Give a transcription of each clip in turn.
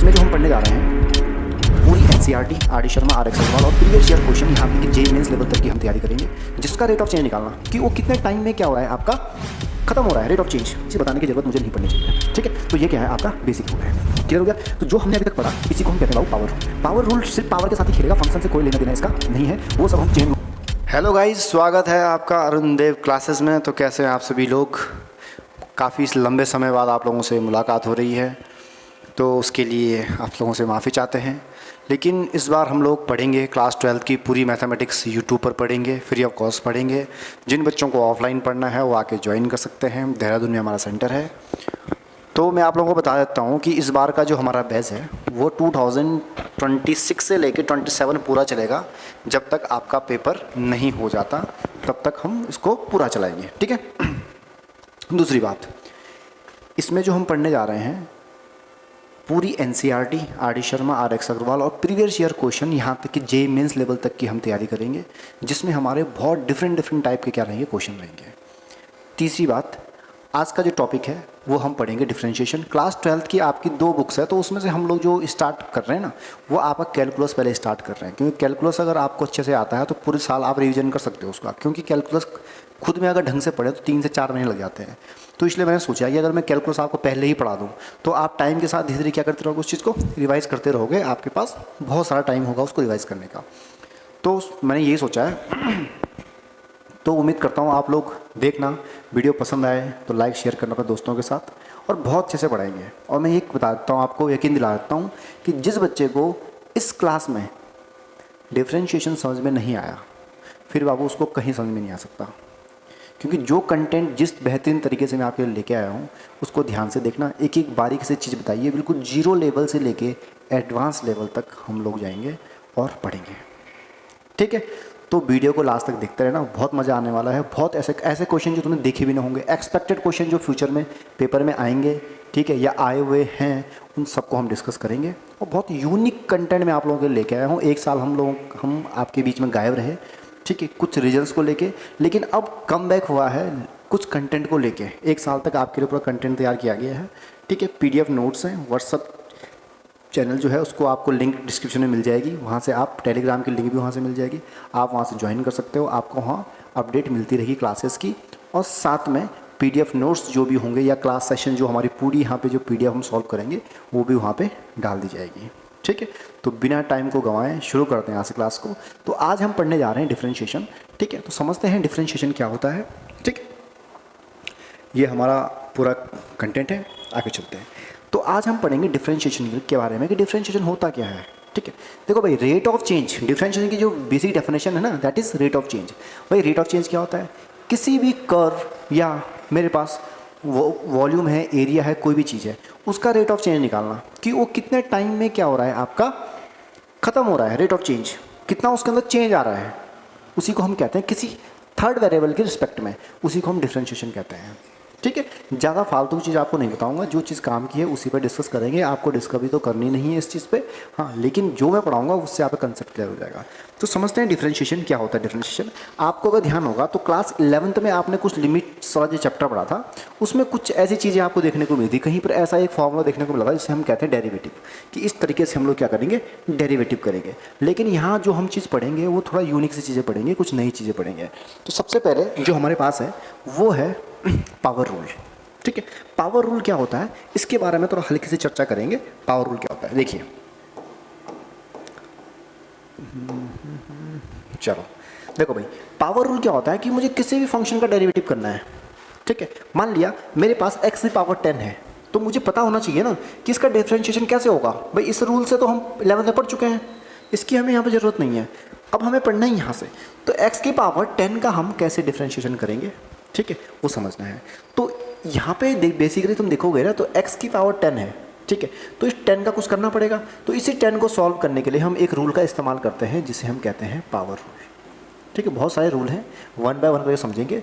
इसमें जो हम पढ़ने जा रहे हैं पूरी NCERT R D Sharma R X Agarwal और प्रीवियस ईयर क्वेश्चन यहाँ पे कि जे मेंस लेवल तक की हम तैयारी करेंगे, जिसका रेट ऑफ चेंज निकालना कि वो कितने टाइम में क्या हो रहा है आपका खत्म हो रहा है रेट ऑफ चेंज, इसे बताने की जरूरत मुझे नहीं पड़नी चाहिए। ठीक है, तो ये क्या है आपका बेसिक रूल है। क्लियर हो गया? तो जो हमने अभी तक पढ़ा इसी को हम कहते हैं पावर रूल। पावर रूल सिर्फ पावर के साथ ही खेलेगा, फंक्शन से कोई लेना देना इसका नहीं है, वो सब हम चेंज। हेलो गाइस, स्वागत है आपका अरुण देव क्लासेस में। तो कैसे हैं आप सभी लोग? काफ़ी लंबे समय बाद आप लोगों से मुलाकात हो रही है, तो उसके लिए आप लोगों से माफ़ी चाहते हैं। लेकिन इस बार हम लोग पढ़ेंगे क्लास 12 की पूरी मैथमेटिक्स यूट्यूब पर पढ़ेंगे, फ्री ऑफ कॉस्ट पढ़ेंगे। जिन बच्चों को ऑफलाइन पढ़ना है वो आके ज्वाइन कर सकते हैं, देहरादून में हमारा सेंटर है। तो मैं आप लोगों को बता देता हूँ कि इस बार का जो हमारा बैच है वो 2026 से लेकर 27 पूरा चलेगा। जब तक आपका पेपर नहीं हो जाता तब तक हम इसको पूरा चलाएंगे। ठीक है। दूसरी बात, इसमें जो हम पढ़ने जा रहे हैं पूरी NCERT R D Sharma R X Agarwal और प्रीवियस ईयर क्वेश्चन यहाँ तक कि जे मेंस लेवल तक की हम तैयारी करेंगे, जिसमें हमारे बहुत डिफरेंट टाइप के क्या रहेंगे क्वेश्चन रहेंगे। तीसरी बात, आज का जो टॉपिक है वो हम पढ़ेंगे डिफरेंशिएशन। क्लास 12 की आपकी 2 बुक्स है, तो उसमें से हम लोग जो स्टार्ट कर रहे हैं ना वो आपका कैलकुलस पहले स्टार्ट कर रहे हैं, क्योंकि कैलकुलस अगर आपको अच्छे से आता है तो पूरे साल आप रिवीजन कर सकते हो उसका, क्योंकि कैलकुलस खुद में अगर ढंग से पढ़े तो 3 से 4 महीने लग जाते हैं। तो इसलिए मैंने सोचा कि अगर मैं कैलकुलस आपको पहले ही पढ़ा दूँ तो आप टाइम के साथ धीरे धीरे क्या करते रहोगे, उस चीज़ को रिवाइज़ करते रहोगे, आपके पास बहुत सारा टाइम होगा उसको रिवाइज़ करने का। तो मैंने यही सोचा है। तो उम्मीद करता हूँ आप लोग देखना, वीडियो पसंद आए तो लाइक शेयर करना अपने दोस्तों के साथ, और बहुत अच्छे से पढ़ाएंगे। और मैं ये बता देता हूँ आपको, यकीन दिला देता हूँ कि जिस बच्चे को इस क्लास में डिफरेंशिएशन समझ में नहीं आया फिर बाबू उसको कहीं समझ में नहीं आ सकता, क्योंकि जो कंटेंट जिस बेहतरीन तरीके से मैं आपके लिए लेके आया हूँ उसको ध्यान से देखना, एक एक बारीक से चीज़ बताइए, बिल्कुल जीरो लेवल से लेके एडवांस लेवल तक हम लोग जाएंगे और पढ़ेंगे। ठीक है, तो वीडियो को लास्ट तक देखते रहना, बहुत मज़ा आने वाला है। बहुत ऐसे क्वेश्चन जो तुमने देखे भी ना होंगे, एक्सपेक्टेड क्वेश्चन जो फ्यूचर में पेपर में आएंगे, ठीक है, या आए हुए हैं, उन सबको हम डिस्कस करेंगे। और बहुत यूनिक कंटेंट मैं आप लोगों के लिए लेके आया हूँ। एक साल हम आपके बीच में गायब रहे, ठीक है, कुछ रीजन्स को लेके, लेकिन अब कम बैक हुआ है कुछ कंटेंट को लेके। एक साल तक आपके लिए पूरा कंटेंट तैयार किया गया है। ठीक है, PDF नोट्स हैं, व्हाट्सअप चैनल जो है उसको आपको लिंक डिस्क्रिप्शन में मिल जाएगी, वहाँ से आप टेलीग्राम की लिंक भी वहाँ से मिल जाएगी, आप वहाँ से ज्वाइन कर सकते हो। आपको वहाँ अपडेट मिलती रहेगी क्लासेस की, और साथ में PDF नोट्स जो भी होंगे या क्लास सेशन जो हमारी पूरी यहाँ पे जो PDF हम सॉल्व करेंगे वो भी वहाँ पे डाल दी जाएगी। ठीक है, तो बिना टाइम को गंवाएं शुरू करते हैं यहाँ से क्लास को। तो आज हम पढ़ने जा रहे हैं डिफरेंशिएशन। ठीक है, तो समझते हैं डिफरेंशिएशन क्या होता है। ठीक है, ये हमारा पूरा कंटेंट है, आगे चलते हैं। तो आज हम पढ़ेंगे डिफरेंशिएशन के बारे में कि डिफरेंशिएशन होता क्या है। ठीक है, देखो भाई, रेट ऑफ चेंज डिफरेंशिएशन की जो बेसिक डेफिनेशन है ना, that is rate of change. भाई रेट ऑफ चेंज क्या होता है? किसी भी कर्व या मेरे पास वो वॉल्यूम है, एरिया है, कोई भी चीज़ है, उसका रेट ऑफ चेंज निकालना कि वो कितने टाइम में क्या हो रहा है आपका ख़त्म हो रहा है, रेट ऑफ चेंज कितना उसके अंदर चेंज आ रहा है, उसी को हम कहते हैं किसी थर्ड वेरिएबल के रिस्पेक्ट में, उसी को हम डिफरेंशिएशन कहते हैं। ठीक है, ज़्यादा फालतू चीज़ आपको नहीं बताऊंगा, जो चीज़ काम की है उसी पर डिस्कस करेंगे। आपको डिस्कवरी तो करनी नहीं है इस चीज़ पे, हाँ, लेकिन जो मैं पढ़ाऊंगा उससे आपका कंसेप्ट क्लियर हो जाएगा। तो समझते हैं डिफरेंशिएशन क्या होता है। डिफरेंशिएशन आपको अगर ध्यान होगा तो क्लास 11th में आपने कुछ लिमिट्स वाला जो चैप्टर पढ़ा था उसमें कुछ ऐसी चीज़ें आपको देखने को मिली थी, कहीं पर ऐसा एक फॉर्मूला देखने को मिला था जिसे हम कहते हैं डेरिवेटिव, कि इस तरीके से हम लोग क्या करेंगे, डेरिवेटिव करेंगे। लेकिन यहाँ जो हम चीज़ पढ़ेंगे वो थोड़ा यूनिक सी चीज़ें पढ़ेंगे, कुछ नई चीज़ें पढ़ेंगे। तो सबसे पहले जो हमारे पास है वो है पावर रूल। ठीक है, पावर रूल क्या होता है इसके बारे में थोड़ा हल्की से चर्चा करेंगे। पावर रूल क्या होता है, देखिए, चलो देखो भाई, पावर रूल क्या होता है कि मुझे किसी भी फंक्शन का डेरिवेटिव करना है। ठीक है, मान लिया मेरे पास x की पावर 10 है, तो मुझे पता होना चाहिए ना कि इसका डिफरेंशिएशन कैसे होगा। भाई इस रूल से तो हम 11th में पढ़ चुके हैं, इसकी हमें यहाँ पे ज़रूरत नहीं है। अब हमें पढ़ना है यहाँ से, तो x की पावर 10 का हम कैसे डिफरेंशिएशन करेंगे, ठीक है, वो समझना है। तो यहाँ पे बेसिकली तुम देखोगे ना, तो x की पावर 10 है, ठीक है, तो इस 10 का कुछ करना पड़ेगा। तो इसी 10 को सॉल्व करने के लिए हम एक रूल का इस्तेमाल करते हैं जिसे हम कहते हैं पावर रूल। ठीक है, बहुत सारे रूल हैं, 1 बाय 1 करके समझेंगे।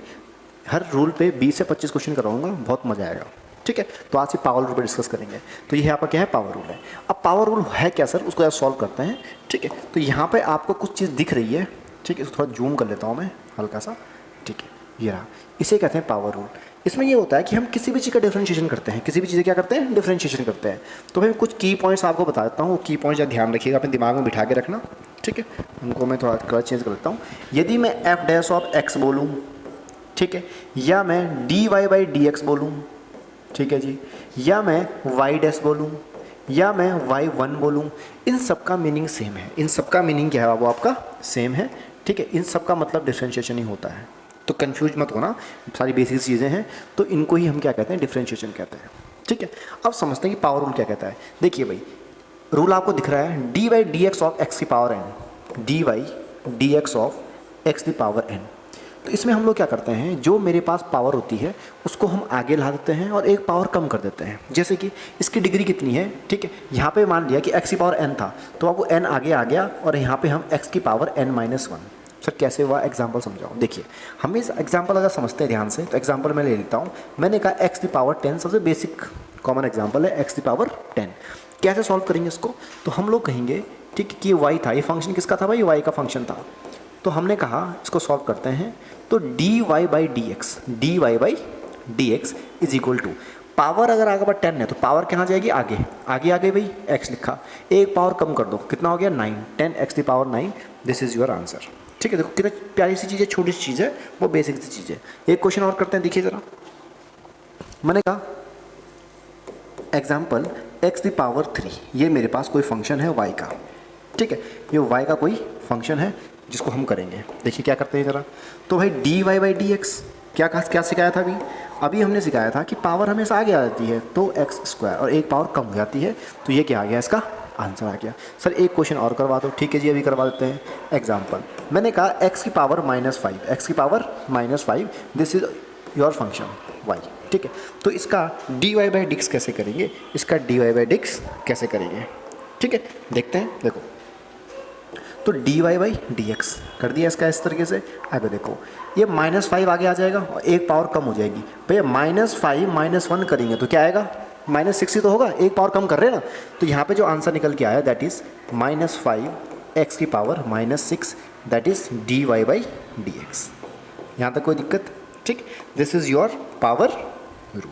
हर रूल पे 20 से 25 क्वेश्चन कराऊंगा, बहुत मजा आएगा। ठीक है, तो आज से पावर रूल पर डिस्कस करेंगे। तो ये आपका क्या है, पावर रूल है। अब पावर रूल है क्या सर, उसको सॉल्व करते हैं। ठीक है, तो यहाँ पे आपको कुछ चीज़ दिख रही है, ठीक है, इसको थोड़ा जूम कर लेता हूँ मैं हल्का सा। ठीक है, ये रहा, इसे कहते हैं पावर रूल। इसमें ये होता है कि हम किसी भी चीज़ का डिफरेंशिएशन करते हैं, किसी भी चीज़ क्या करते हैं, डिफरेंशिएशन करते हैं। तो मैं कुछ की पॉइंट्स आपको बता देता हूँ, वो की पॉइंट्स ध्यान रखिएगा, अपने दिमाग में बिठा के रखना, ठीक है। उनको मैं थोड़ा कलर चेंज कर देता हूँ। यदि मैं एफ डैश ऑफ एक्स बोलूँ, ठीक है, या मैं d Y by D x बोलूँ, ठीक है जी, या मैं वाई डैश बोलूँ, या मैं y1 बोलूँ, इन सब का मीनिंग सेम है। इन सब का मीनिंग क्या है, वो आपका सेम है, ठीक है। इन सब का मतलब डिफरेंशिएशन ही होता है, तो कंफ्यूज मत होना, सारी बेसिक चीज़ें हैं, तो इनको ही हम क्या कहते हैं, डिफरेंशिएशन कहते हैं, ठीक है। अब समझते हैं कि पावर रूल क्या कहता है। देखिए भाई, रूल आपको दिख रहा है, D Y D x of x की power N, D Y D x of x की पावर एन। तो इसमें हम लोग क्या करते हैं, जो मेरे पास पावर होती है उसको हम आगे ला देते हैं और एक पावर कम कर देते हैं। जैसे कि इसकी डिग्री कितनी है, ठीक है, यहाँ पे मान लिया कि x की पावर n था, तो अब वो n आगे आ गया और यहाँ पे हम x की पावर n-1। सर कैसे हुआ, एग्जाम्पल समझाओ। देखिए, हम इस एग्जाम्पल अगर समझते हैं ध्यान से, तो एग्जाम्पल मैं ले लेता हूँ। मैंने कहा x की पावर 10, सबसे बेसिक कॉमन एग्जाम्पल है, x की पावर 10। कैसे सॉल्व करेंगे इसको, तो हम लोग कहेंगे, ठीक है, कि y था, ये फंक्शन किसका था भाई, y का फंक्शन था। तो हमने कहा इसको सॉल्व करते हैं, तो d Y by D x is equal to, power अगर आगे बढ़ 10 है तो पावर कहाँ जाएगी, आगे आगे आगे भाई x लिखा, एक पावर कम कर दो, कितना हो गया 9, 10 x की power 9, this is your answer, ठीक है। देखो कितनी प्यारी सी चीज़ है, छोटी सी चीज़ है, वो बेसिक सी चीज़ है। एक क्वेश्चन और करते हैं, देखिए ज़रा। मैंने कहा एग्जाम्पल x की पावर 3, ये मेरे पास कोई फंक्शन है y का, ठीक है, ये y का कोई फंक्शन है जिसको हम करेंगे। देखिए क्या करते हैं ज़रा, तो भाई d Y by D x क्या सिखाया था अभी हमने सिखाया था कि पावर हमेशा आगे आ जाती है तो एक्स स्क्वायर, और एक पावर कम हो जाती है, तो ये क्या आ गया, इसका आंसर आ गया। सर एक क्वेश्चन और करवा दो, ठीक है जी, अभी करवा देते हैं। एग्जाम्पल मैंने कहा x की पावर -5, x की power -5, this is your function y, ठीक है। तो इसका डी वाई बाई डिक्स कैसे करेंगे, इसका डी वाई बाई डिक्स कैसे करेंगे, ठीक है, देखते हैं। देखो, तो d Y by D x कर दिया इसका इस तरीके से। आगे देखो, ये -5 आगे आ जाएगा और एक पावर कम हो जाएगी भैया, -5 -1 करेंगे तो क्या आएगा, -6 ही तो होगा, एक पावर कम कर रहे हैं ना। तो यहाँ पे जो आंसर निकल के आया दैट इज़ -5 x की power -6, that is d Y by D x. यहाँ तक कोई दिक्कत, ठीक, this is your power rule.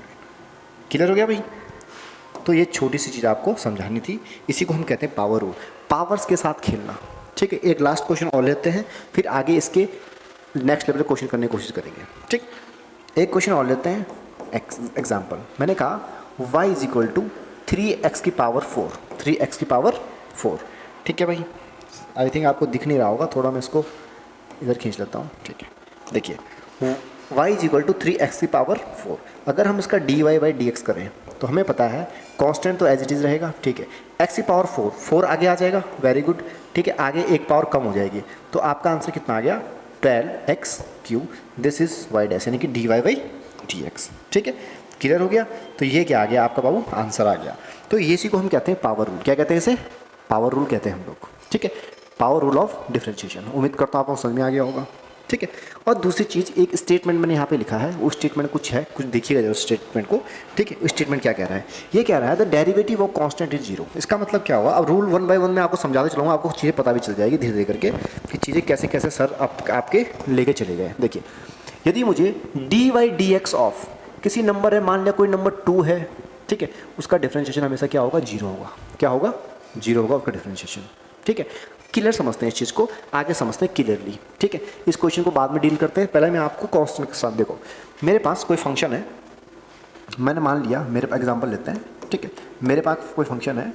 Clear हो गया भाई। तो ये छोटी सी चीज़ आपको समझानी थी, इसी को हम कहते हैं पावर रूल, पावर्स के साथ खेलना, ठीक है। एक लास्ट क्वेश्चन और लेते हैं, फिर आगे इसके नेक्स्ट लेवल क्वेश्चन करने की कोशिश करेंगे, ठीक। एक क्वेश्चन और लेते हैं, एग्जाम्पल मैंने कहा y is equal to 3x की पावर 4, 3x की पावर 4, ठीक है भाई। आई थिंक आपको दिख नहीं रहा होगा, थोड़ा मैं इसको इधर खींच लेता हूँ, ठीक है। देखिए y is equal to 3x की पावर 4, अगर हम इसका d Y by D x करें तो हमें पता है कांस्टेंट तो एज इट इज़ रहेगा, ठीक है। x की पावर 4 आगे आ जाएगा, वेरी गुड, ठीक है, आगे एक पावर कम हो जाएगी, तो आपका आंसर कितना आ गया, 12x3, this is y dash, यानी कि d Y by D x, ठीक है। क्लियर हो गया। तो ये क्या आ गया आपका बाबू, आंसर आ गया। तो ये इसी को हम कहते हैं पावर रूल। क्या कहते हैं इसे, पावर रूल कहते हैं हम लोग, ठीक है, पावर रूल ऑफ डिफरेंशिएशन। उम्मीद करता हूँ आपको समझ में आ गया होगा, ठीक है। और दूसरी चीज़, एक स्टेटमेंट मैंने यहाँ पे लिखा है, वो स्टेटमेंट कुछ है, कुछ देखिएगा जरा स्टेटमेंट को, ठीक है। स्टेटमेंट क्या कह रहा है, ये कह रहा है the derivative of constant is 0। इसका मतलब क्या हुआ, अब रूल 1 बाय 1 में आपको समझाते चलूँगा, आपको चीज़ें पता भी चल जाएगी धीरे धीरे करके कि चीज़ें कैसे कैसे सर आपके लेके चले गए। देखिए, यदि मुझे d Y D x of किसी नंबर है, मान लिया कोई नंबर 2 है, ठीक है, उसका डिफरेंशिएशन हमेशा क्या होगा, 0 होगा। क्या होगा, 0 होगा उसका डिफरेंशिएशन, ठीक है। क्लियर समझते हैं इस चीज़ को, आगे समझते हैं क्लियरली, ठीक है। इस क्वेश्चन को बाद में डील करते हैं, पहले मैं आपको कांस्टेंट के साथ, देखो मेरे पास कोई फंक्शन है, मैंने मान लिया, मेरे एग्जांपल लेते हैं, ठीक है। मेरे पास कोई फंक्शन है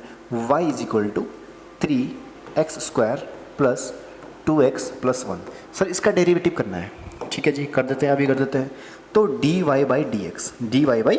y is equal to 3x² plus 2x plus 1। Sir इसका डेरिवेटिव करना है, ठीक है जी, कर देते हैं, अभी कर देते हैं। तो d Y by D x, d Y by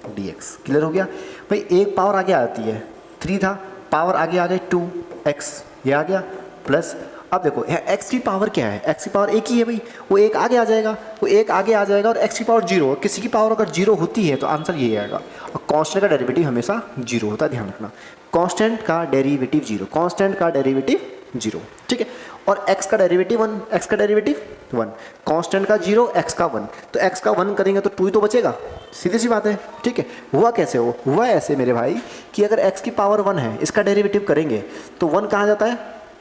D x, clear हो गया भाई। एक पावर आगे आती है, 3 था, पावर आगे आ गई 2x, ये आ गया, प्लस अब देखो x की पावर क्या है, x की पावर एक ही है भाई, वो एक आगे आ जाएगा, वो एक आगे आ जाएगा, और x की पावर 0, किसी की पावर अगर 0 होती है तो आंसर ये आएगा। और कांस्टेंट का डेरिवेटिव हमेशा 0 होता है, ध्यान रखना, कांस्टेंट का डेरिवेटिव 0, कांस्टेंट का डेरिवेटिव 0, ठीक है। और x का डेरिवेटिव 1, x का डेरिवेटिव 1, कांस्टेंट का 0, x का 1, तो x का 1 करेंगे तो 2 ही तो बचेगा, सीधी सी बात है, ठीक है। हुआ कैसे, हुआ ऐसे मेरे भाई कि अगर x की पावर 1 है, इसका डेरिवेटिव करेंगे तो 1 कहाँ जाता है,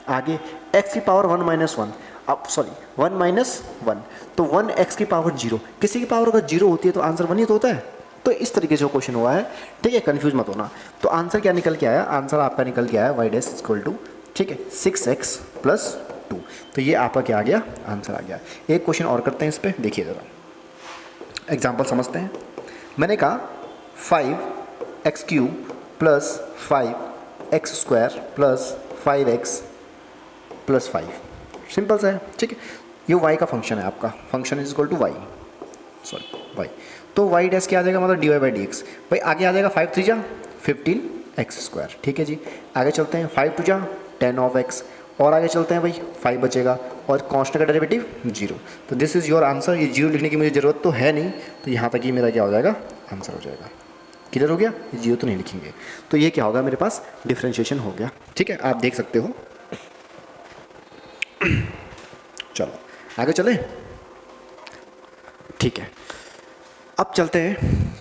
आगे, x की पावर 1 - 1, अब सॉरी 1 माइनस 1, तो 1 एक्स की पावर 0, किसी की पावर अगर 0 होती है तो आंसर 1 ही तो होता है। तो इस तरीके से क्वेश्चन हुआ है, ठीक है, कंफ्यूज मत होना। तो आंसर क्या निकल के आया, आंसर आपका निकल के आया वाई डैश इक्वल टू, ठीक है, 6x प्लस 2। तो ये आपका क्या आ गया, आंसर आ गया। एक क्वेश्चन और करते हैं इस पर, देखिए ज़रा एग्जाम्पल समझते हैं। मैंने कहा 5x cube plus 5x square plus 5x plus 5, simple सा है, ठीक है। ये y का फंक्शन है, आपका function is equal to y, sorry y, तो y डैश क्या आ जाएगा, मतलब dy बाई डी एक्स। भाई आगे आ जाएगा 5 3 जा 15x स्क्वायर, ठीक है जी। आगे चलते हैं 5 2 जा 10 ऑफ x, और आगे चलते हैं भाई 5 बचेगा, और कांस्टेंट का डेरिवेटिव 0। तो दिस इज़ योर आंसर। ये 0 लिखने की मुझे ज़रूरत तो है नहीं, तो यहाँ तक ही मेरा क्या हो जाएगा, आंसर हो जाएगा। क्लियर हो गया, ये 0 तो नहीं लिखेंगे। तो ये क्या होगा, मेरे पास डिफ्रेंशिएशन हो गया, ठीक है, आप देख सकते हो। चलो आगे चलें, ठीक है। अब चलते हैं,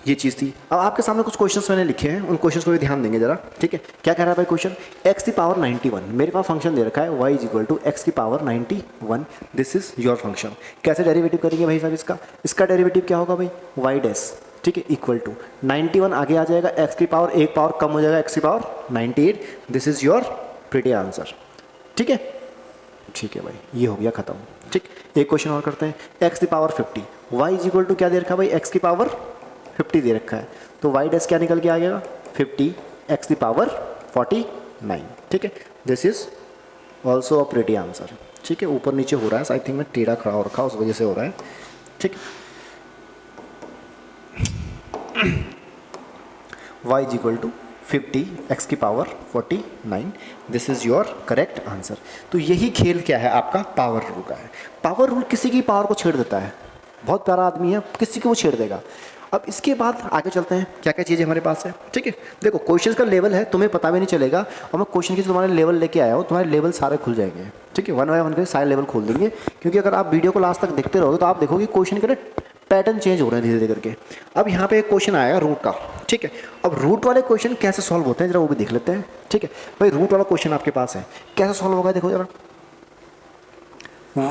ये चीज़ थी। अब आपके सामने कुछ क्वेश्चंस मैंने लिखे हैं, उन क्वेश्चंस को भी ध्यान देंगे जरा, ठीक है। क्या कह रहा है भाई क्वेश्चन, x की पावर 91, मेरे पास फंक्शन दे रखा है y is equal to X की power 91, this is your function. कैसे डेरिवेटिव करेंगे भाई साहब, इसका डेरिवेटिव क्या होगा भाई, y डैश, ठीक है, इक्वल टू 91 आगे आ जाएगा, x की पावर एक पावर कम हो जाएगा, x की power 98, this is your pretty answer, ठीक है। ठीक है भाई, ये हो गया खत्म, ठीक। एक क्वेश्चन और करते हैं, x की power 50, y is equal to क्या दे रखा है भाई, x की पावर 50 दे रखा है, तो y डैश क्या निकल के आ गया, 50 x की पावर 49, ठीक है। This is also a pretty answer, ठीक है। ऊपर नीचे हो रहा है, आई थिंक मैं टेढ़ा खड़ा हो रखा, उस वजह से हो रहा है, ठीक। y is equal to 50 x की power 49, this is your correct answer. तो यही खेल क्या है आपका, पावर रूल का है। पावर रूल किसी की पावर को छेड़ देता है, बहुत प्यारा आदमी है, किसी को वो छेड़ देगा। अब इसके बाद आगे चलते हैं, क्या क्या चीज़ें हमारे पास है, ठीक है। देखो क्वेश्चन का लेवल है, तुम्हें पता भी नहीं चलेगा, और मैं क्वेश्चन की तुम्हारे लेवल लेके आया हूँ, तुम्हारे लेवल सारे खुल जाएंगे, ठीक है। 1 बाय 1 के सारे लेवल खोल देंगे, क्योंकि अगर आप वीडियो को लास्ट तक देखते रहोगे तो आप देखोगे क्वेश्चन के पैटर्न चेंज हो रहे हैं धीरे धीरे करके। अब यहाँ पे एक क्वेश्चन आएगा रूट का, ठीक है। अब रूट वाले क्वेश्चन कैसे सॉल्व होते हैं जरा वो भी देख लेते हैं, ठीक है। भाई रूट वाला क्वेश्चन आपके पास है, कैसे सॉल्व होगा देखो जरा।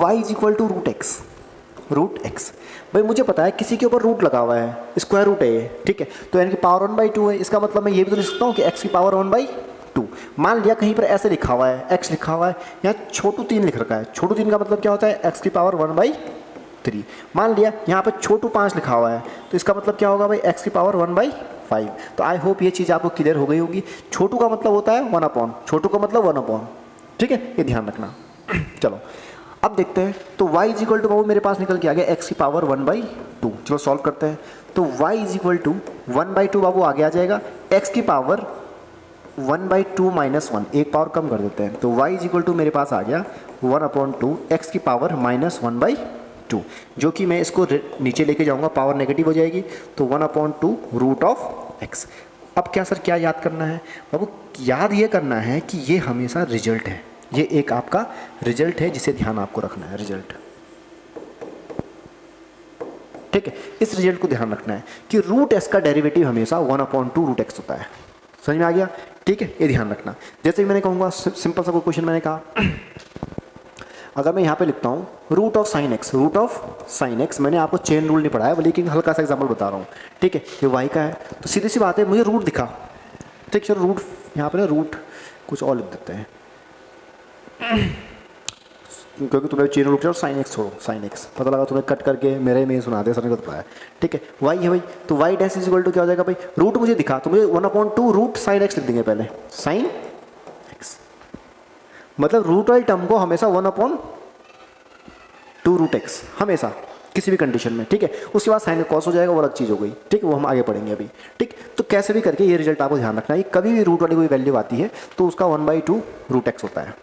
y is equal to root x, भाई मुझे पता है किसी के ऊपर रूट लगा हुआ है, स्क्वायर रूट है ये, ठीक है। तो यानी कि पावर 1/2 है, इसका मतलब मैं ये भी तो लिख सकता हूँ कि x की पावर 1/2। मान लिया कहीं पर ऐसे लिखा हुआ है, x लिखा हुआ है, यहाँ छोटू 3 लिख रखा है, छोटू 3 का मतलब क्या होता है, x की पावर 1/3। मान लिया यहाँ पर छोटू 5 लिखा हुआ है, तो इसका मतलब क्या होगा भाई, x की पावर 1/5। तो आई होप ये चीज़ आपको क्लियर हो गई होगी। छोटू का मतलब होता है 1/, छोटू का मतलब 1/, ठीक है, ये ध्यान रखना। चलो अब देखते हैं, तो y इज इक्वल टू बाबू मेरे पास निकल के आ गया x की पावर 1/2। चलो सॉल्व करते हैं, तो y इज इक्वल टू 1/2 बाबू आगे आ जाएगा, x की पावर 1/2 माइनस 1, एक पावर कम कर देते हैं, तो y इज इक्वल टू मेरे पास आ गया 1/2 x की पावर माइनस 1/2, जो कि मैं इसको नीचे लेके जाऊंगा, पावर नेगेटिव हो जाएगी, तो 1/2 रूट ऑफ x। अब क्या सर क्या याद करना है बाबू, याद ये करना है कि ये हमेशा रिजल्ट है, ये एक आपका रिजल्ट है जिसे ध्यान आपको रखना है, रिजल्ट, ठीक है। इस रिजल्ट को ध्यान रखना है कि रूट एस का डेरिवेटिव हमेशा 1/2 रूट एक्स होता है, समझ में आ गया, ठीक है, ये ध्यान रखना। जैसे मैंने कहूँगा सिंपल सा कोई क्वेश्चन मैंने कहा, अगर मैं यहाँ पे लिखता हूँ रूट ऑफ साइन एक्स, मैंने आपको चेन रूल नहीं पढ़ाया, लेकिन हल्का सा एग्जाम्पल बता रहा हूँ, ठीक है। ये वाई का है, तो सीधी सी बात है, मुझे रूट दिखा, ठीक, चलो रूट यहाँ पे ना रूट कुछ और लिख देते हैं, क्योंकि तुम्हें चेन रूट और साइन एक्स छोड़ो, साइन एक्स पता लगा तुम्हें कट करके मेरे में सुना दे, सर ने बताया, ठीक है। वाई है भाई, तो y dash is equal to क्या हो जाएगा भाई, रूट मुझे दिखा तो मुझे 1/2 रूट साइन एक्स लिख देंगे पहले, साइन एक्स, मतलब रूट वाली टर्म को हमेशा 1/2 रूट एक्स, हमेशा किसी भी कंडीशन में, ठीक है। उसके बाद साइन कॉस हो जाएगा, वो अलग चीज़ हो गई, ठीक है, वो हम आगे पढ़ेंगे अभी, ठीक। तो कैसे भी करके ये रिजल्ट आपको ध्यान रखना है, कभी भी रूट वाली कोई वैल्यू आती है तो उसका 1/2 रूट एक्स होता है,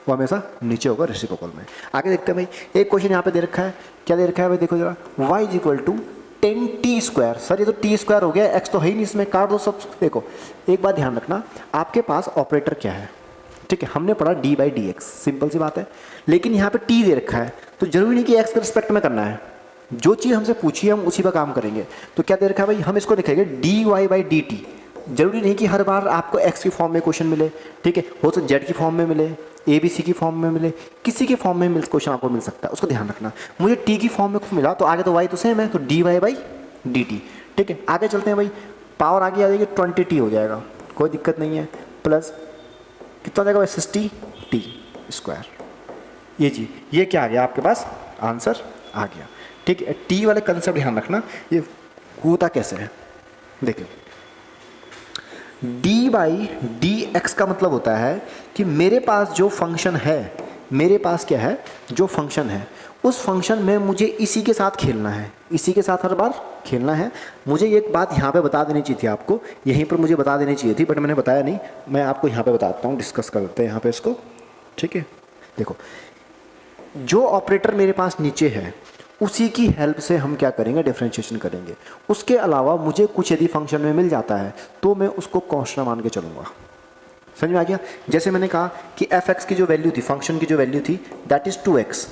वो हमेशा नीचे होगा रेसिप्रोकल में। आगे देखते हैं भाई, एक क्वेश्चन यहाँ पे दे रखा है, क्या दे रखा है भाई, देखो जरा, y is equal to 10t², sir ये तो t² हो गया, x तो है ही नहीं इसमें, काट दो सब। देखो एक बात ध्यान रखना, आपके पास ऑपरेटर क्या है, ठीक है, हमने पढ़ा d/dx, सिंपल सी बात है, लेकिन यहाँ पे t दे रखा है, तो जरूरी नहीं कि x के रिस्पेक्ट में करना है, जो चीज़ हमसे पूछी है हम उसी पर काम करेंगे। तो क्या दे रखा है भाई, हम इसको लिखेंगे dy/dt, जरूरी नहीं कि हर बार आपको एक्स की फॉर्म में क्वेश्चन मिले, ठीक है, हो तो जेड की फॉर्म में मिले, ए बी सी की फॉर्म में मिले, किसी के फॉर्म में मिल क्वेश्चन आपको मिल सकता है, उसको ध्यान रखना। मुझे टी की फॉर्म में कुछ मिला तो आगे तो वाई तो सेम है, तो d Y by d t, ठीक है। आगे चलते हैं भाई, पावर आगे आ जाएगी 20t हो जाएगा, कोई दिक्कत नहीं है, प्लस कितना हो जाएगा भाई 60t स्क्वायर। ये जी, ये क्या आ गया आपके पास, आंसर आ गया, ठीक है। टी वाले कंसेप्ट ध्यान रखना, ये होता कैसे है, देखिए डी बाई डी एक्स का मतलब होता है कि मेरे पास जो फंक्शन है, मेरे पास क्या है, जो फंक्शन है, उस फंक्शन में मुझे इसी के साथ खेलना है, इसी के साथ हर बार खेलना है। मुझे एक बात यहाँ पे बता देनी चाहिए थी आपको, यहीं पर मुझे बता देनी चाहिए थी, बट मैंने बताया नहीं, मैं आपको यहाँ पे बताता हूँ, डिस्कस करते हैं यहाँ पे इसको, ठीक है। देखो, जो ऑपरेटर मेरे पास नीचे है उसी की हेल्प से हम क्या करेंगे, डिफरेंशिएशन करेंगे। उसके अलावा मुझे कुछ यदि फंक्शन में मिल जाता है तो मैं उसको कांस्टेंट मान के चलूँगा। समझ में आ गया? जैसे मैंने कहा कि एफ एक्स की जो वैल्यू थी, फंक्शन की जो वैल्यू थी, दैट इज़ 2x,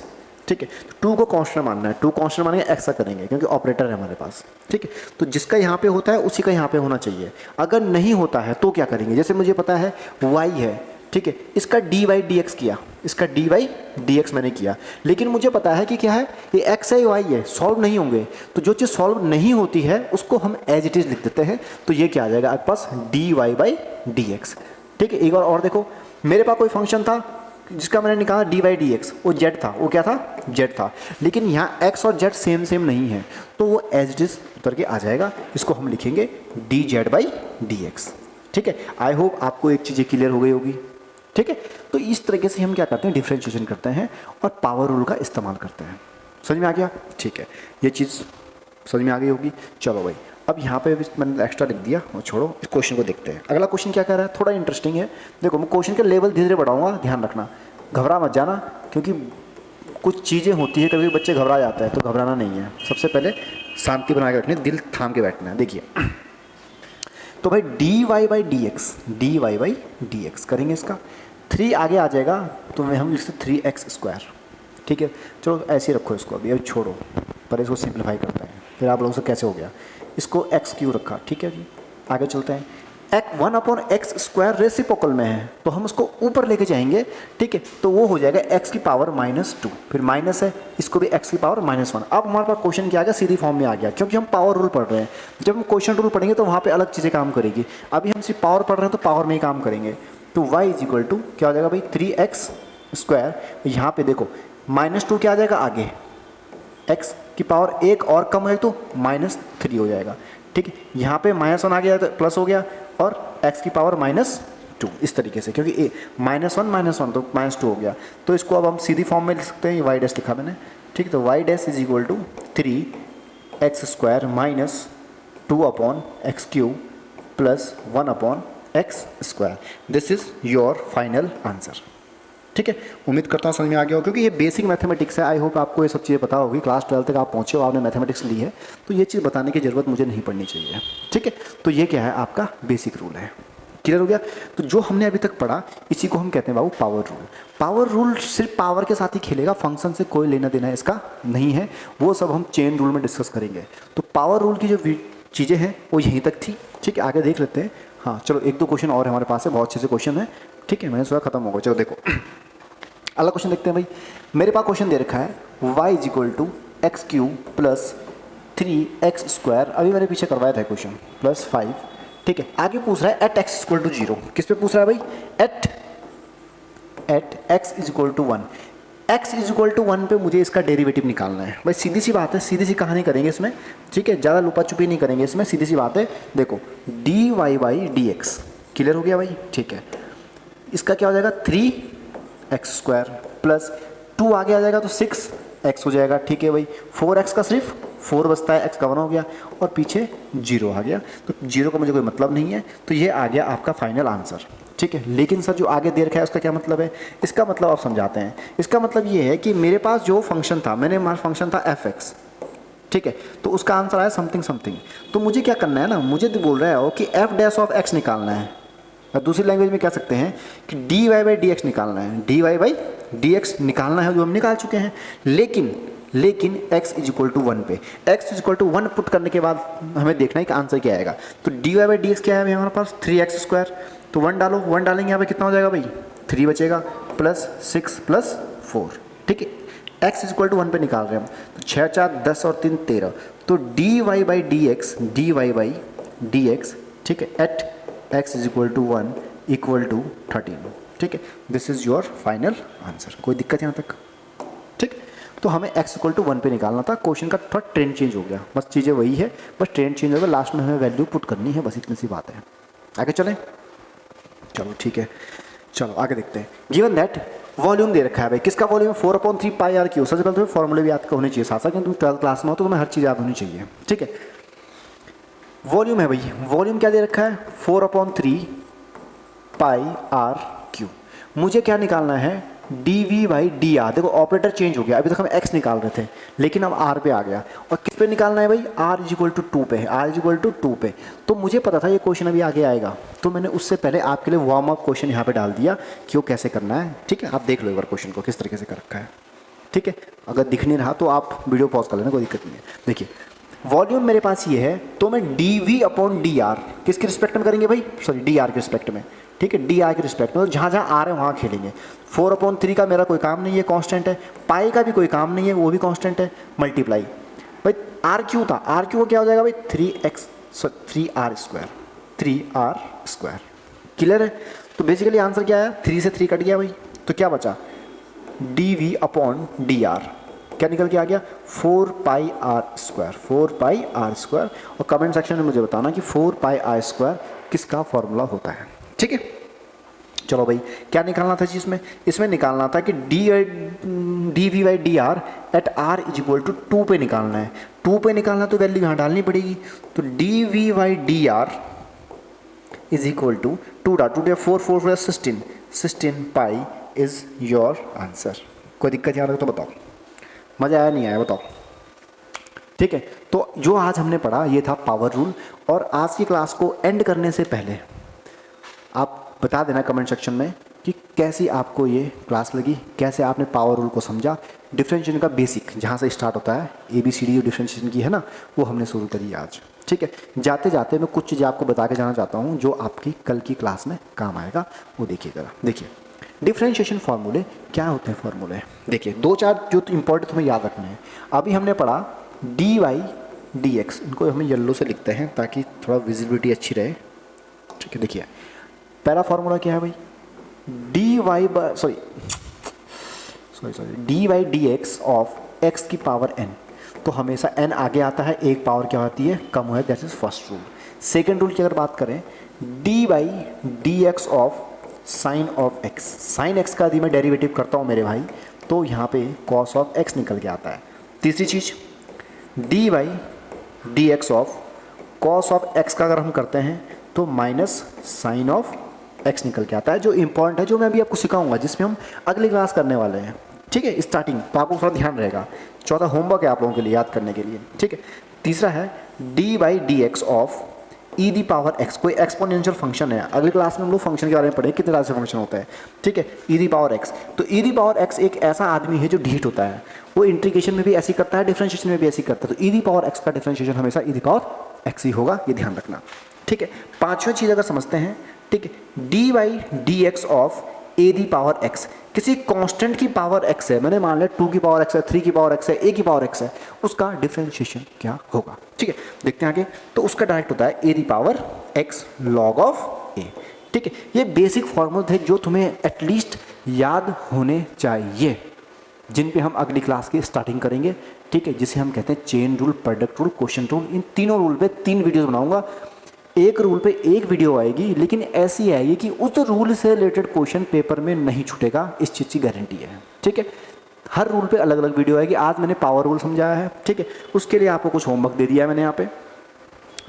ठीक है। तो 2 को कांस्टेंट मानना है, 2 कांस्टेंट मानेंगे, एक्स का करेंगे क्योंकि ऑपरेटर है हमारे पास, ठीक है। तो जिसका यहाँ पे होता है उसी का यहाँ पे होना चाहिए। अगर नहीं होता है तो क्या करेंगे, जैसे मुझे पता है y है, ठीक है, इसका डी वाई डी एक्स किया, इसका डी वाई डी एक्स मैंने किया, लेकिन मुझे पता है कि क्या है, ये एक्स है ये वाई है, सॉल्व नहीं होंगे। तो जो चीज़ सॉल्व नहीं होती है उसको हम एज इट इज़ लिख देते हैं, तो ये क्या आ जाएगा आपके पास, D Y by D x, ठीक है। एक बार और देखो, मेरे पास कोई फंक्शन था जिसका मैंने निकाला डी वाई डी एक्स, वो जेड था, वो क्या था, जेड था, लेकिन यहाँ एक्स और जेड सेम सेम नहीं है, तो वो एज इट इज़ उतर के आ जाएगा। इसको हम लिखेंगे D Z by D x, ठीक है। आई होप आपको एक चीज़ें क्लियर हो गई होगी, ठीक है। तो इस तरीके से हम क्या करते हैं, डिफरेंशिएशन करते हैं और पावर रूल का इस्तेमाल करते हैं। समझ में आ गया? ठीक है, ये चीज़ समझ में आ गई होगी। चलो भाई, अब यहाँ पे भी मैंने एक्स्ट्रा लिख दिया, और छोड़ो, इस क्वेश्चन को देखते हैं। अगला क्वेश्चन क्या कह रहा है, थोड़ा इंटरेस्टिंग है। देखो, मैं क्वेश्चन का लेवल धीरे धीरे बढ़ाऊंगा, ध्यान रखना, घबरा मत जाना, क्योंकि कुछ चीज़ें होती है कभी बच्चे घबरा जाते हैं, तो घबराना नहीं है। सबसे पहले शांति बना के रखनी, दिल थाम के बैठना है। देखिए, तो भाई d Y by D x, d Y by D x करेंगे, इसका 3 आगे आ जाएगा तो हम लिख सकते 3x स्क्वायर, ठीक है। चलो ऐसे ही रखो इसको, अभी छोड़ो, पर इसको सिंप्लीफाई करते हैं, फिर आप लोगों से कैसे हो गया, इसको x क्यू रखा, ठीक है जी। आगे चलते हैं, 1/x स्क्वायर रेसिप्रोकल में है तो हम उसको ऊपर लेके जाएंगे, ठीक है। तो वो हो जाएगा x की पावर -2, फिर माइनस है, इसको भी x की पावर -1। अब हमारे पास क्वेश्चन क्या आ गया, सीधी फॉर्म में आ गया, क्योंकि हम पावर रूल पढ़ रहे हैं। जब हम क्वेश्चन रूल पढ़ेंगे तो वहाँ पे अलग चीज़ें काम करेगी, अभी हम सिर्फ पावर पढ़ रहे हैं तो पावर में ही काम करेंगे। तो y इज इक्वल टू क्या हो जाएगा भाई, 3x स्क्वायर, यहाँ पे देखो -2 क्या आ जाएगा आगे, x की पावर 1 और कम है तो -3 हो जाएगा, ठीक है। यहाँ पे -1 आ गया तो प्लस हो गया, और x की पावर -2, इस तरीके से, क्योंकि -1 तो -2 हो गया। तो इसको अब हम सीधी फॉर्म में लिख सकते हैं, y डैश लिखा मैंने, ठीक है। तो y dash is equal to 3x square -2/x³ plus 1/x square. This is your final answer, ठीक है। उम्मीद करता हूँ समझ में आ गया हो, क्योंकि ये बेसिक मैथमेटिक्स है। आई होप आपको ये सब चीज़ें पता होगी, क्लास 12 तक आप पहुँचे हो, आपने मैथमेटिक्स ली है, तो ये चीज़ बताने की ज़रूरत मुझे नहीं पड़नी चाहिए, ठीक है। तो ये क्या है, आपका बेसिक रूल है। क्लियर हो गया? तो जो हमने अभी तक पढ़ा इसी को हम कहते हैं बाबू पावर रूल। पावर रूल सिर्फ पावर के साथ ही खेलेगा, फंक्शन से कोई लेना देना इसका नहीं है, वो सब हम चेन रूल में डिस्कस करेंगे। तो पावर रूल की जो चीज़ें हैं वो यहीं तक थी, ठीक है। आगे देख लेते हैं। हाँ चलो, 1-2 क्वेश्चन और हमारे पास है, बहुत अच्छे से क्वेश्चन है, ठीक है। मैंने सोचा खत्म होगा, चलो देखो अगला क्वेश्चन देखते हैं भाई। मेरे पास क्वेश्चन दे रखा है y is equal to x³ plus 3x square, अभी मैंने पीछे करवाया था क्वेश्चन, प्लस 5, ठीक है। आगे पूछ रहा है एट x इक्वल टू 0, किस पे पूछ रहा है भाई, at x is equal to 1। x is equal to 1 पे मुझे इसका डेरिवेटिव निकालना है भाई। सीधी सी बात है, सीधी सी कहानी करेंगे इसमें, ठीक है। ज़्यादा लुपा छुपी नहीं करेंगे इसमें, सीधी सी बात है। देखो d Y by D x, clear हो गया भाई, ठीक है। इसका क्या हो जाएगा, 3x स्क्वायर प्लस 2 आगे आ जाएगा तो 6x हो जाएगा, ठीक है भाई। 4x का सिर्फ 4 बचता है, x का 1 हो गया, और पीछे 0 आ गया, तो 0 का मुझे कोई मतलब नहीं है, तो ये आ गया आपका फाइनल आंसर, ठीक है। लेकिन सर जो आगे दे रखा है उसका क्या मतलब है, इसका मतलब आप समझाते हैं। इसका मतलब ये है कि मेरे पास जो फंक्शन था, हमारा फंक्शन था f(x), ठीक है, तो उसका आंसर आया समथिंग समथिंग। तो मुझे क्या करना है ना, मुझे तो बोल रहा है कि f डैश ऑफ x निकालना है, या दूसरी लैंग्वेज में कह सकते हैं कि dy बाई डी एक्स निकालना है, dy बाई डी एक्स निकालना है, जो हम निकाल चुके हैं। लेकिन लेकिन x इज इक्वल टू 1 पे। x is equal to 1 put करने के बाद हमें देखना है कि आंसर क्या आएगा। तो dy बाई डी एक्स क्या है हमारे पास 3x²। तो 1 डालो, 1 डालेंगे यहाँ पे कितना हो जाएगा भाई 3 बचेगा प्लस 6 प्लस 4। ठीक है, x इज इक्वल टू 1 पे निकाल रहे हैं हम। तो 6 4 10 और 3 13। तो dy बाई डी एक्स ठीक है at x is equal to 1 equal to 13। ठीक है, this is your final answer. कोई दिक्कत यहाँ तक? ठीक, तो हमें x इक्वल टू 1 पे निकालना था। क्वेश्चन का थोड़ा ट्रेंड चेंज हो गया, बस चीज़ें वही है, बस ट्रेंड चेंज हो गया। लास्ट में हमें वैल्यू पुट करनी है, बस इतनी सी बात है। आगे चलें, चलो ठीक है, चलो आगे देखते हैं। गिवन दैट वॉल्यूम दे रखा है भाई, किसका वॉल्यूम है 4/3 पाई आर क्यू। सबसे पहले तो फॉर्मूले भी याद होने चाहिए साथ साथ, क्योंकि तुम 12th क्लास में हो तो तुम्हें हर चीज़ याद होनी चाहिए। ठीक है, वॉल्यूम है भाई, वॉल्यूम क्या दे रखा है 4/3 पाई आर क्यू। मुझे क्या निकालना है d v by d r. देखो ऑपरेटर चेंज हो गया, अभी तक हम x निकाल रहे थे लेकिन अब r पे आ गया। और किस पे निकालना है भाई r इज इक्वल टू 2 पे है, r इज इक्वल टू 2 पे। तो मुझे पता था ये क्वेश्चन अभी आगे आएगा, तो मैंने उससे पहले आपके लिए वार्म अप क्वेश्चन यहाँ पे डाल दिया कि वो कैसे करना है। ठीक है, आप देख लो एक बार क्वेश्चन को किस तरीके से कर रखा है। ठीक है, अगर दिख नहीं रहा तो आप वीडियो पॉज कर लेना, कोई दिक्कत नहीं है। देखिए वॉल्यूम मेरे पास ये है, तो मैं d v upon d r किसके रिस्पेक्ट में करेंगे भाई, सॉरी डी आर के रिस्पेक्ट में। ठीक है, डी आर के रिस्पेक्ट में, तो जहाँ जहाँ आ रहे हैं वहाँ खेलेंगे। 4/3 का मेरा कोई काम नहीं है, कांस्टेंट है। पाई का भी कोई काम नहीं है, वो भी कांस्टेंट है। मल्टीप्लाई भाई आर क्यू था, आर क्यू क्या हो जाएगा भाई 3r²। क्लियर है? तो बेसिकली आंसर क्या आया 3 से 3 कट गया भाई, तो क्या बचा d v upon d r. क्या निकल के आ गया 4πr²। और कमेंट सेक्शन में मुझे बताना कि 4πr² किसका फॉर्मूला होता है। ठीक है, चलो भाई क्या निकालना था जी इसमें निकालना था कि d v by d r at r is equal to 2 पे निकालना है। 2 पे निकालना तो वैल्यू यहाँ डालनी पड़ेगी। तो d v by d r is equal to 2 4 4 16 pi is your answer. कोई दिक्कत यहाँ तक तो बताओ, मज़ा आया नहीं आया बताओ। ठीक है, तो जो आज हमने पढ़ा ये था पावर रूल। और आज की क्लास को एंड करने से पहले आप बता देना कमेंट सेक्शन में कि कैसी आपको ये क्लास लगी, कैसे आपने पावर रूल को समझा। डिफरेंशिएशन का बेसिक जहाँ से स्टार्ट होता है ABCD जो डिफरेंशिएशन की है ना, वो हमने शुरू करी आज। ठीक है, जाते जाते मैं कुछ चीज़ें आपको बता के जाना चाहता हूँ जो आपकी कल की क्लास में काम आएगा, वो देखिएगा। देखिए डिफरेंशिएशन फार्मूले क्या होते हैं। फार्मूले देखिए 2-4 जो इंपॉर्टेंट तुम्हें याद रखने हैं। अभी हमने पढ़ा डी वाई डी एक्स, इनको हम येलो से लिखते हैं ताकि थोड़ा विजिबिलिटी अच्छी रहे। ठीक है, देखिए पहला फार्मूला क्या है भाई d Y by D x of x की पावर n। तो हमेशा n आगे आता है, एक पावर क्या होती है कम हो है, that is first rule. Second rule की अगर बात करें D by D x of sine of x. Sine x का यदि मैं डेरिवेटिव करता हूँ मेरे भाई तो यहाँ पे कॉस ऑफ एक्स निकल के आता है। तीसरी चीज़ D by D x of cos of X का अगर हम करते हैं तो माइनस साइन ऑफ एक्स निकल के आता है, जो इंपॉर्टेंट है, जो मैं अभी आपको सिखाऊंगा, जिसमें हम अगली क्लास करने वाले हैं। ठीक है, स्टार्टिंग तो आपको थोड़ा ध्यान रहेगा। चौथा होमवर्क है आप लोगों के लिए याद करने के लिए। ठीक है, तीसरा है D by D x of E the power x. कोई एक्सपोनेंशियल फंक्शन है, अगली क्लास में हम लोग फंक्शन के बारे में पढ़ेंगे कितने तरह से फंक्शन होता है। ठीक है, ई दी पावर एक्स। तो ई दी पावर एक्स एक ऐसा आदमी है जो ढीठ होता है, वो इंटीग्रेशन में भी ऐसी करता है, डिफरेंशिएशन में भी ऐसी करता है। तो ई दी पावर एक्स का डिफरेंशिएशन हमेशा ई दी पावर एक्स ही होगा, ये ध्यान रखना। ठीक है, पांचवें चीज़ अगर समझते हैं, ठीक है, D by D x of A the power x. किसी कांस्टेंट की पावर एक्स है, मैंने मान लिया 2 की पावर एक्स है, 3 की पावर एक्स है, ए की पावर एक्स है, उसका डिफरेंशिएशन क्या होगा। ठीक है, देखते हैं आगे। तो उसका डायरेक्ट होता है A the power X log of A. ठीक है, ये बेसिक फॉर्मूले थे जो तुम्हें एटलीस्ट याद होने चाहिए, जिन पे हम अगली क्लास की स्टार्टिंग करेंगे। ठीक है, जिसे हम कहते हैं chain rule, product rule, question rule. इन तीनों रूल पे 3 वीडियोस बनाऊंगा। एक रूल पे एक वीडियो आएगी, लेकिन ऐसी आएगी कि उस रूल से रिलेटेड क्वेश्चन पेपर में नहीं छूटेगा, इस चीज़ की गारंटी है। ठीक है, हर रूल पे अलग अलग वीडियो आएगी। आज मैंने पावर रूल समझाया है, ठीक है, उसके लिए आपको कुछ होमवर्क दे दिया है मैंने यहाँ पे।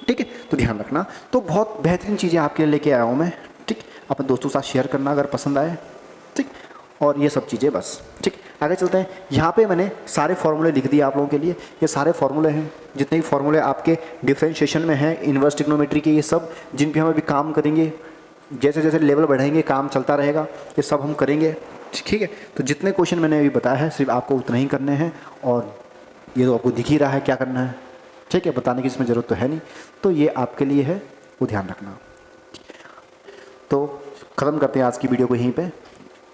ठीक है, तो ध्यान रखना। तो बहुत बेहतरीन चीज़ें आपके लिए लेके आया हूँ मैं। ठीक, अपने दोस्तों के साथ शेयर करना अगर पसंद आए। ठीक, और ये सब चीज़ें बस। ठीक, आगे चलते हैं। यहाँ पे मैंने सारे फार्मूले लिख दिए आप लोगों के लिए। ये सारे फार्मूले हैं, जितने भी फार्मूले आपके डिफरेंशिएशन में हैं, इन्वर्स ट्रिग्नोमेट्री के, ये सब जिन पे हम अभी काम करेंगे। जैसे जैसे लेवल बढ़ाएंगे काम चलता रहेगा, ये सब हम करेंगे। ठीक है, तो जितने क्वेश्चन मैंने अभी बताया है सिर्फ आपको उतना ही करने हैं। और ये तो आपको दिख ही रहा है क्या करना है, ठीक है, बताने की इसमें ज़रूरत तो है नहीं, तो ये आपके लिए है, वो ध्यान रखना। तो ख़त्म करते हैं आज की वीडियो को यहीं पे,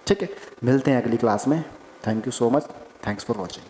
ठीक है, मिलते हैं अगली क्लास में। Thank you so much, thanks for watching.